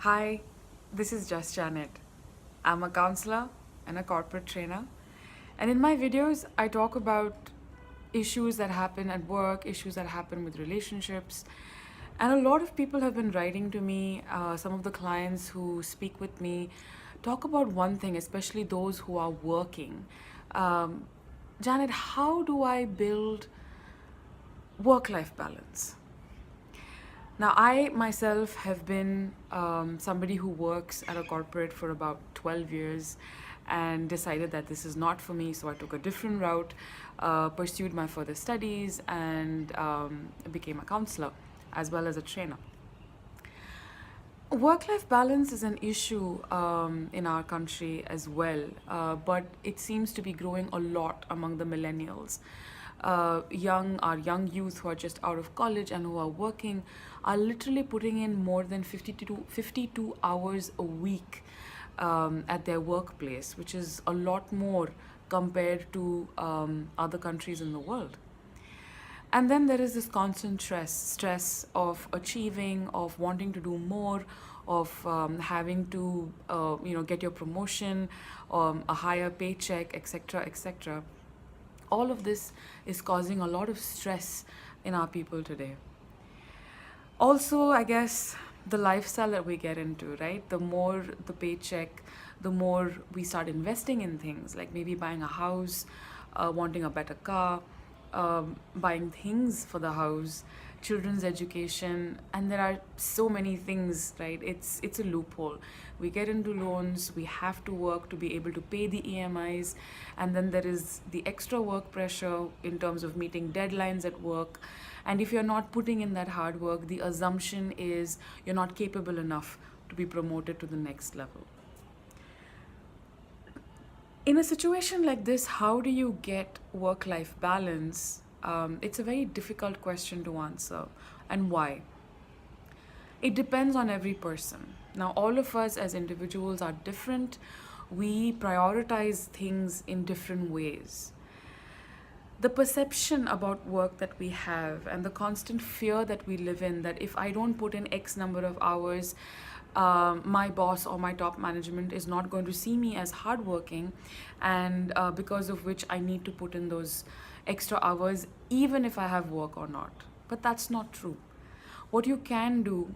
Hi, this is Just Janet. I'm a counselor and a corporate trainer. And in my videos, I talk about issues that happen at work, issues that happen with relationships. And a lot of people have been writing to me, some of the clients who speak with me talk about one thing, especially those who are working. Um, Janet, how do I build work life balance? Now, I myself have been somebody who works at a corporate for about 12 years and decided that this is not for me, so I took a different route, pursued my further studies, and became a counselor as well as a trainer. Work life balance is an issue in our country as well, but it seems to be growing a lot among the millennials. Our young youth who are just out of college and who are working are literally putting in more than 52 hours a week at their workplace, which is a lot more compared to other countries in the world. And then there is this constant stress of achieving, of wanting to do more, of having to get your promotion, a higher paycheck, etc., etc. All of this is causing a lot of stress in our people today. Also, I guess the lifestyle that we get into, right? The more the paycheck, the more we start investing in things like maybe buying a house, wanting a better car, buying things for the house, children's education, and there are so many things, right? It's a loophole. We get into loans, we have to work to be able to pay the EMIs, and then there is the extra work pressure in terms of meeting deadlines at work. And if you're not putting in that hard work, the assumption is you're not capable enough to be promoted to the next level. In a situation like this, how do you get work life balance? It's a very difficult question to answer. And why? It depends on every person. Now, all of us as individuals are different. We prioritize things in different ways. The perception about work that we have and the constant fear that we live in, that if I don't put in X number of hours, my boss or my top management is not going to see me as hardworking, and because of which I need to put in those extra hours even if I have work or not. But that's not true. What you can do,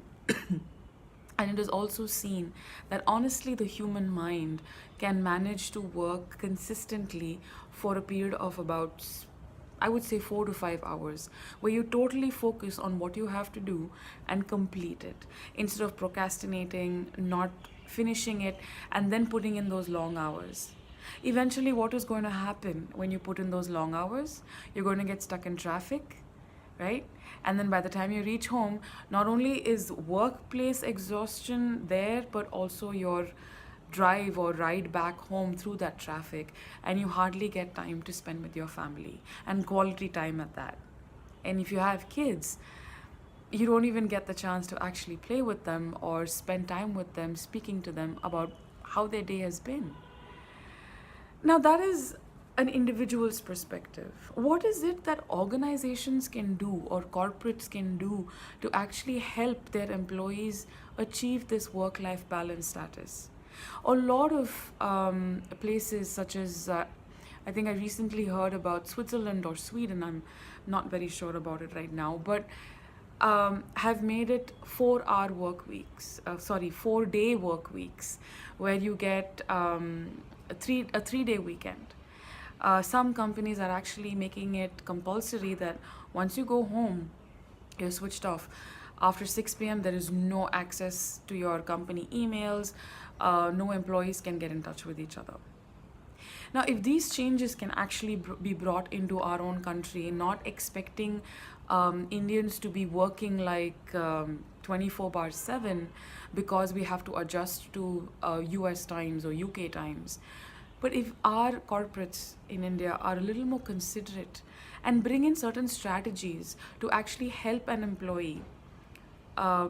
and it is also seen that honestly the human mind can manage to work consistently for a period of about, I would say, 4 to 5 hours, where you totally focus on what you have to do and complete it instead of procrastinating, not finishing it, and then putting in those long hours. Eventually, what is going to happen when you put in those long hours? You're going to get stuck in traffic, right? And then by the time you reach home, not only is workplace exhaustion there, but also your drive or ride back home through that traffic, and you hardly get time to spend with your family and quality time at that. And if you have kids, you don't even get the chance to actually play with them or spend time with them, speaking to them about how their day has been. Now, that is an individual's perspective. What is it that organizations can do or corporates can do to actually help their employees achieve this work life balance status? A lot of places, such as I think I recently heard about Switzerland or Sweden, I'm not very sure about it right now, but have made it 4 hour work weeks, 4 day work weeks, where you get a 3 day weekend. Some companies are actually making it compulsory that once you go home, you're switched off. After 6 p.m., there is no access to your company emails. No employees can get in touch with each other. Now, if these changes can actually be brought into our own country, not expecting Indians to be working like 24 bar 7 because we have to adjust to US times or UK times. But if our corporates in India are a little more considerate and bring in certain strategies to actually help an employee, uh,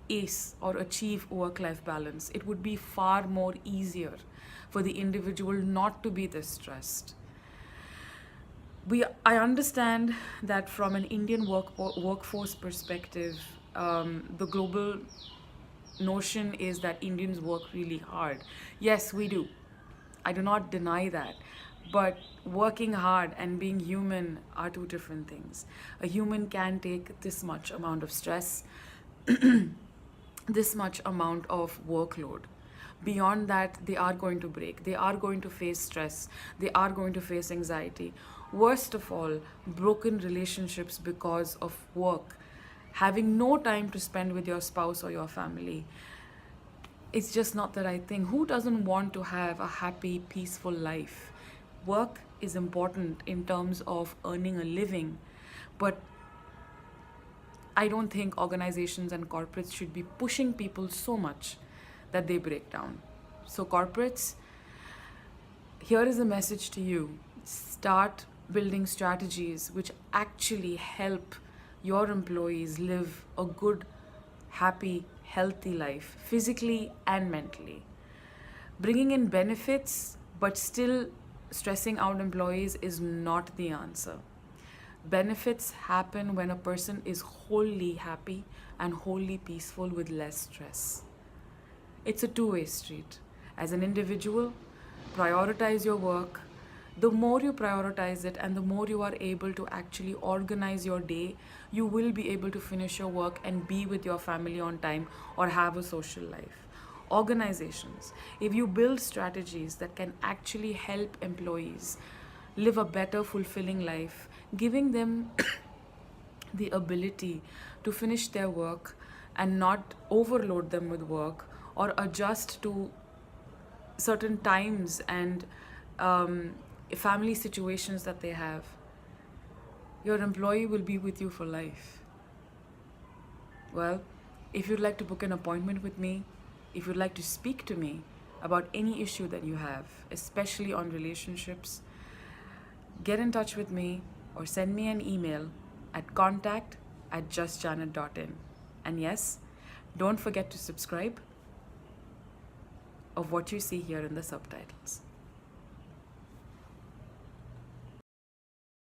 ace or achieve work-life balance, it would be far more easier for the individual not to be this stressed. I understand that from an Indian workforce perspective, the global notion is that Indians work really hard. Yes, we do. I do not deny that. But working hard and being human are two different things. A human can take this much amount of stress, this much amount of workload. Beyond that, they are going to break. They are going to face stress. They are going to face anxiety. Worst of all, broken relationships because of work. Having no time to spend with your spouse or your family. It's just not the right thing. Who doesn't want to have a happy, peaceful life? Work is important in terms of earning a living, but I don't think organizations and corporates should be pushing people so much that they break down. So, corporates, here is a message to you. Start building strategies which actually help your employees live a good, happy, healthy life, physically and mentally. Bringing in benefits but still stressing out employees is not the answer. Benefits happen when a person is wholly happy and wholly peaceful with less stress. It's a two-way street. As an individual, prioritize your work. The more you prioritize it and the more you are able to actually organize your day, you will be able to finish your work and be with your family on time or have a social life. Organizations, if you build strategies that can actually help employees live a better, fulfilling life, giving them the ability to finish their work and not overload them with work or adjust to certain times and family situations that they have, your employee will be with you for life. Well, if you'd like to book an appointment with me, if you'd like to speak to me about any issue that you have, especially on relationships, get in touch with me or send me an email at contact@justjanet.in. And yes, don't forget to subscribe of what you see here in the subtitles.